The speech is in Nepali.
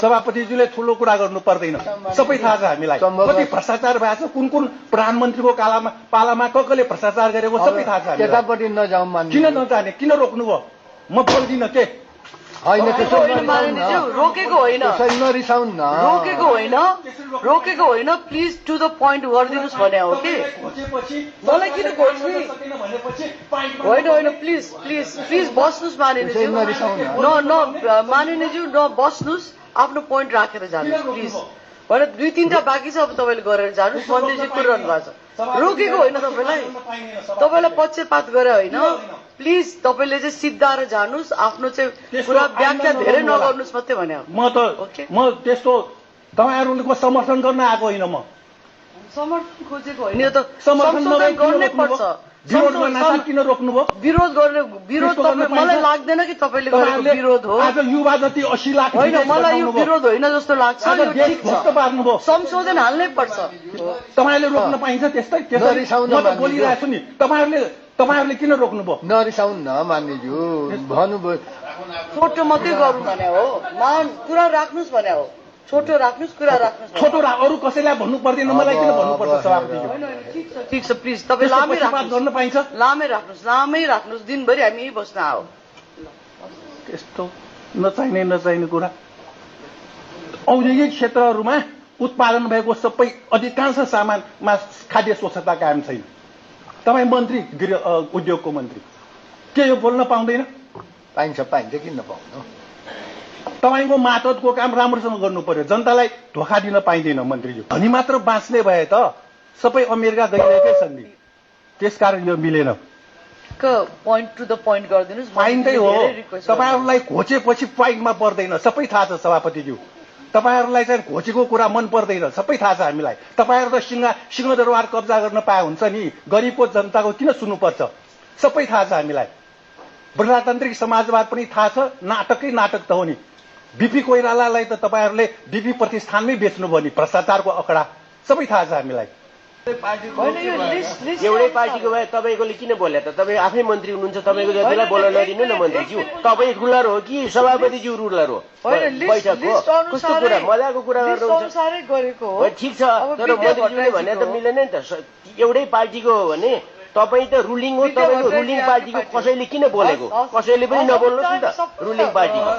सभापतिज्यूले ठुलो कुरा गर्नु पर्दैन, सबै थाहा छ हामीलाई। कति भ्रष्टाचार भएको छ, कुन कुन प्रधानमन्त्रीको पालामा कसले भ्रष्टाचार गरेको सबै थाहा छ हामीलाई। त्यतापट्टि नजाउँ मान्नु। किन नजाने, किन रोक्नु भयो? म बोल्दिनँ के होइन, रोकेको होइन, नरिसाउन् न, रोकेको होइन, प्लिज टु द पोइन्ट गरिदिनुहोस् भने हो कि मलाई किन खोज्ने होइन, प्लिज प्लिज प्लिज बस्नुहोस् मानिनेज्यू, न मानिनेज्यू न बस्नुहोस्, आफ्नो पोइन्ट राखेर जानुहोस् प्लिज भने। 2-3टा बाँकी छ, अब तपाईँले गरेर जानुहोस्। मन्त्रीजी कुरिरहनु भएको छ, रोकेको होइन तपाईँलाई पक्षपात गरे होइन। प्लिज तपाईँले चाहिँ सिद्धाएर जानुहोस्, आफ्नो चाहिँ कुरा व्याख्या धेरै नगर्नुहोस् मात्रै भने। म त्यस्तो तपाईँहरूको समर्थन गर्न आएको होइन, म समर्थन खोजेको होइन, यो त समर्थन गर्नै पर्छ। किन रोक्नुभयो? विरोध मलाई लाग्दैन कि तपाईँले गरेको विरोध हो। आज युवा जति 80 लाख होइन, मलाई यो विरोध होइन जस्तो लाग्छ। संशोधन हाल्नै पर्छ। तपाईँले रोक्न पाइन्छ त्यस्तै? म त बोलिरहेको छु नि, तपाईँहरूले किन रोक्नुभयो? नरिसाउन् न मान्नेज्यू, भन्नुभयो छोटो मात्रै गर्नु भने हो, कुरा राख्नुहोस् भने हो, छोटो राख्नुहोस्, कुरा राख्नुहोस्। छोटो अरू कसैलाई भन्नु पर्दैन, मलाई किन भन्नुपर्छ सभापतिज्यू? ठिक छ, प्लिज तपाईँ लामै गर्न पाइन्छ, लामै राख्नुहोस्, दिनभरि हामी यही बस्न आऊ। त्यस्तो नचाहिने कुरा। औद्योगिक क्षेत्रहरूमा उत्पादन भएको सबै अधिकांश सामानमा खाद्य स्वच्छता कायम छैन। तपाईँ मन्त्री, उद्योगको मन्त्री, के यो बोल्न पाउँदैन? पाइन्छ, किन नपाउनु? तपाईँको मातहतको काम राम्रोसँग गर्नु पर्यो, जनतालाई धोका दिन पाइँदैन मन्त्रीज्यू। धनी मात्र बाँच्ने भए त सबै अमेरिका गइरहेकै छन् नि, त्यसकारण यो मिलेन। पोइन्ट टु द पोइन्ट गरिदिनुहोस्। पाइन्टै हो, तपाईँहरूलाई घोचेपछि पोइन्टमा पर्दैन, सबै थाहा छ सभापतिज्यू। तपाईँहरूलाई चाहिँ घोचेको कुरा मन पर्दैन, सबै थाहा छ हामीलाई। तपाईँहरू त सिंहदरबार कब्जा गर्न पाए हुन्छ नि, गरिबको जनताको किन सुन्नुपर्छ? सबै थाहा छ हामीलाई। प्रजातान्त्रिक समाजवाद पनि थाहा छ, नाटकै नाटक त हो नि। बीपी कोइरालालाई त तपाईँहरूले बीपी प्रतिष्ठानमै बेच्नुभयो नि, भ्रष्टाचारको अखडा सबै थाहा छ हामीलाई। एउटै पार्टीको भए तपाईँकोले किन बोले त? तपाईँ आफै मन्त्री हुनुहुन्छ, तपाईँको जतिलाई बोल्न नदिनु न मन्त्रीज्यू। तपाईँ रुलर हो कि सभापतिज्यू रुलर हो बैठकको? कस्तो कुरा, मजाको कुरा गर्नुहुन्छ। ठिक छ, तर मन्त्रीज्यूले भने त मिलेन नि त। एउटै पार्टीको हो भने तपाईँ त रुलिङ हो, तपाईँको रुलिङ पार्टीको कसैले किन बोलेको? कसैले पनि नबोल्नुहोस् नि त रुलिङ पार्टीको।